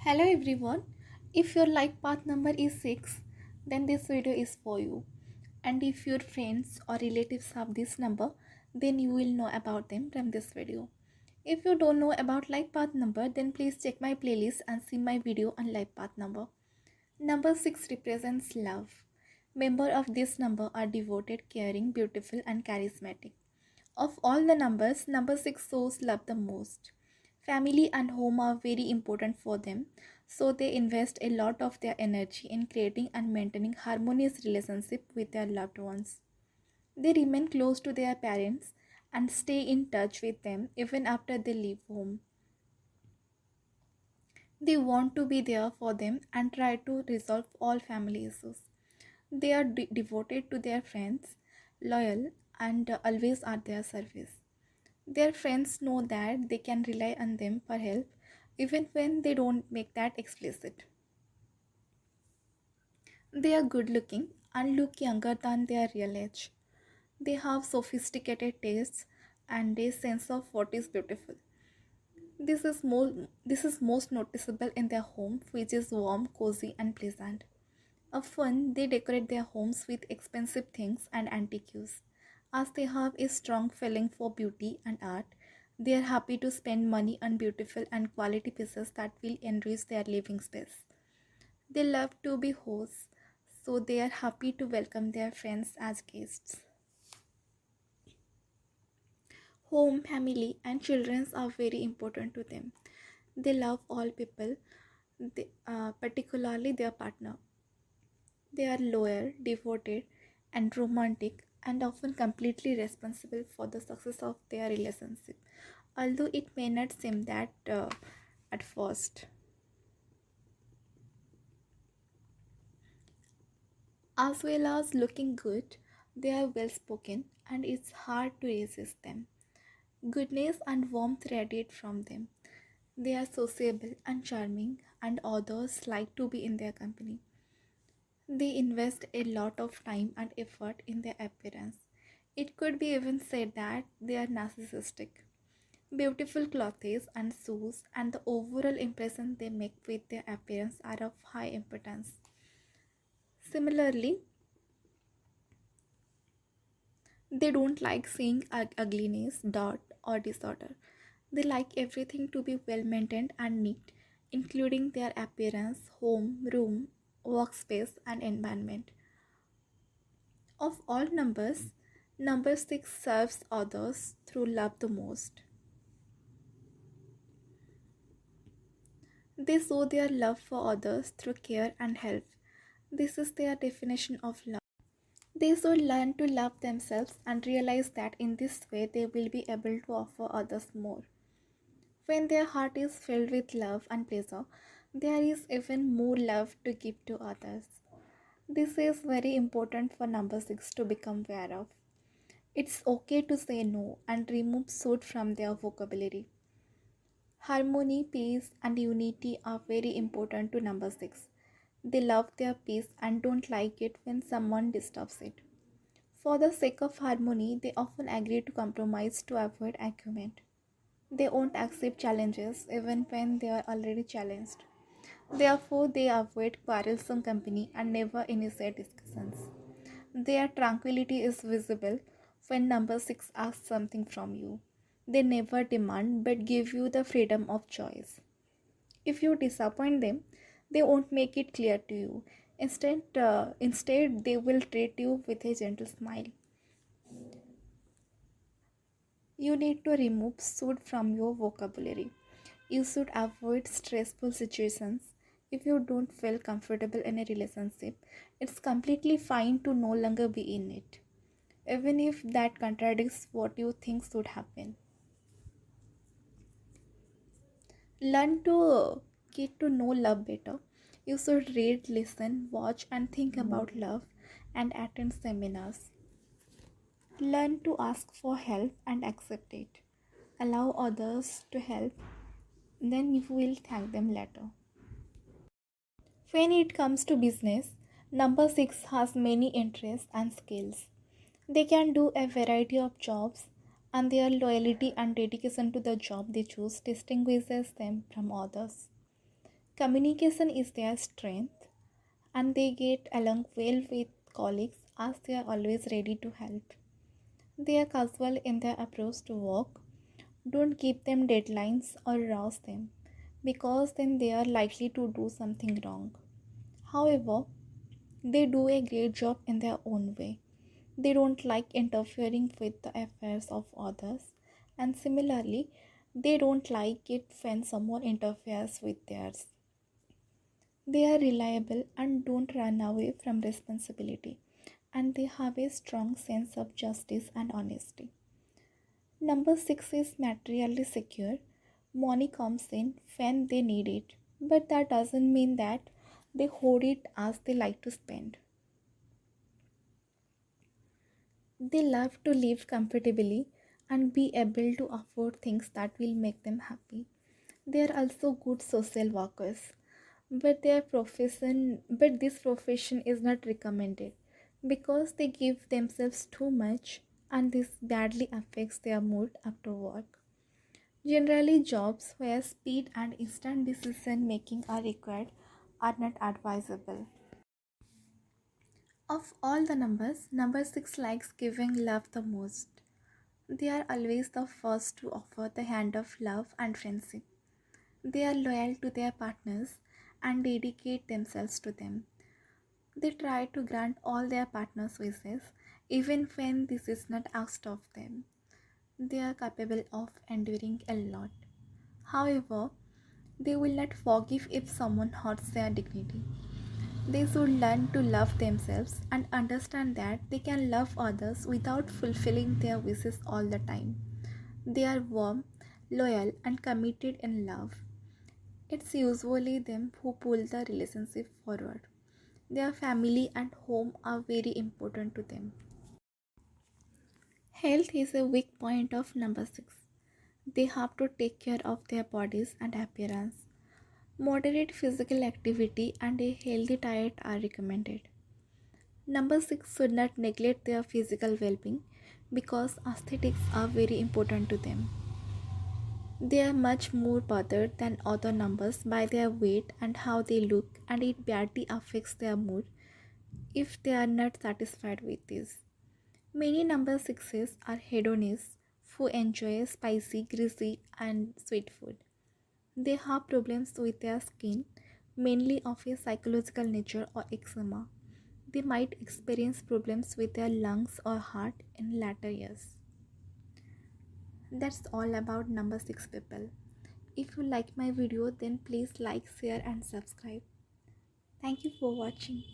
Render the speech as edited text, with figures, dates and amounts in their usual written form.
Hello everyone. If your like path number is 6, then this video is for you. And if your friends or relatives have this number, then you will know about them from this video. If you don't know about life path number, then please check my playlist and see my video on life path number. Number 6 represents love. Members of this number are devoted, caring, beautiful and charismatic. Of all the numbers, number 6 shows love the most. Family and home are very important for them, so they invest a lot of their energy in creating and maintaining harmonious relationship with their loved ones. They remain close to their parents and stay in touch with them even after they leave home. They want to be there for them and try to resolve all family issues. They are devoted to their friends, loyal, and always at their service. Their friends know that they can rely on them for help even when they don't make that explicit. They are good looking and look younger than their real age. They have sophisticated tastes and a sense of what is beautiful. This is most noticeable in their home, which is warm, cozy, and pleasant. Often, they decorate their homes with expensive things and antiques. As they have a strong feeling for beauty and art, they are happy to spend money on beautiful and quality pieces that will enrich their living space. They love to be hosts, so they are happy to welcome their friends as guests. Home, family, and children are very important to them. They love all people, particularly their partner. They are loyal, devoted, and romantic, and often completely responsible for the success of their relationship, although it may not seem that at first. As well as looking good, they are well spoken, and it's hard to resist them. Goodness and warmth radiate from them. They are sociable and charming, and others like to be in their company. They invest a lot of time and effort in their appearance. It could be even said that they are narcissistic. Beautiful clothes and shoes and the overall impression they make with their appearance are of high importance. Similarly, they don't like seeing ugliness, dirt, or disorder. They like everything to be well maintained and neat, including their appearance, home, room, workspace, and environment. Of all numbers, number 6 serves others through love the most. They show their love for others through care and help. This is their definition of love. They should learn to love themselves and realize that in this way they will be able to offer others more. When their heart is filled with love and pleasure, there is even more love to give to others. This is very important for number 6 to become aware of. It's okay to say no and remove should from their vocabulary. Harmony, peace, and unity are very important to number 6. They love their peace and don't like it when someone disturbs it. For the sake of harmony, they often agree to compromise to avoid argument. They won't accept challenges even when they are already challenged. Therefore, they avoid quarrelsome company and never initiate discussions. Their tranquility is visible when number 6 asks something from you. They never demand but give you the freedom of choice. If you disappoint them, they won't make it clear to you. Instead, they will treat you with a gentle smile. You need to remove should from your vocabulary. You should avoid stressful situations. If you don't feel comfortable in a relationship, it's completely fine to no longer be in it, even if that contradicts what you think should happen. Learn to get to know love better. You should read, listen, watch, and think about love and attend seminars. Learn to ask for help and accept it. Allow others to help, then you will thank them later. When it comes to business, number 6 has many interests and skills. They can do a variety of jobs, and their loyalty and dedication to the job they choose distinguishes them from others. Communication is their strength, and they get along well with colleagues as they are always ready to help. They are casual in their approach to work. Don't give them deadlines or rush them, because then they are likely to do something wrong. However, they do a great job in their own way. They don't like interfering with the affairs of others, and similarly, they don't like it when someone interferes with theirs. They are reliable and don't run away from responsibility, and they have a strong sense of justice and honesty. Number 6 is materially secure. Money comes in when they need it, but that doesn't mean that they hoard it as they like to spend. They love to live comfortably and be able to afford things that will make them happy. They are also good social workers, but this profession is not recommended because they give themselves too much, and this badly affects their mood after work. Generally, jobs where speed and instant decision making are required are not advisable. Of all the numbers, number 6 likes giving love the most. They are always the first to offer the hand of love and friendship. They are loyal to their partners and dedicate themselves to them. They try to grant all their partners' wishes, even when this is not asked of them. They are capable of enduring a lot. However, they will not forgive if someone hurts their dignity. They should learn to love themselves and understand that they can love others without fulfilling their wishes all the time. They are warm, loyal, and committed in love. It's usually them who pull the relationship forward. Their family and home are very important to them. Health is a weak point of number 6. They have to take care of their bodies and appearance. Moderate physical activity and a healthy diet are recommended. Number 6 should not neglect their physical well being because aesthetics are very important to them. They are much more bothered than other numbers by their weight and how they look, and it badly affects their mood if they are not satisfied with this. Many number 6s are hedonists who enjoy spicy, greasy, and sweet food. They have problems with their skin, mainly of a psychological nature or eczema. They might experience problems with their lungs or heart in later years. That's all about number 6 people. If you like my video, then please like, share, and subscribe. Thank you for watching.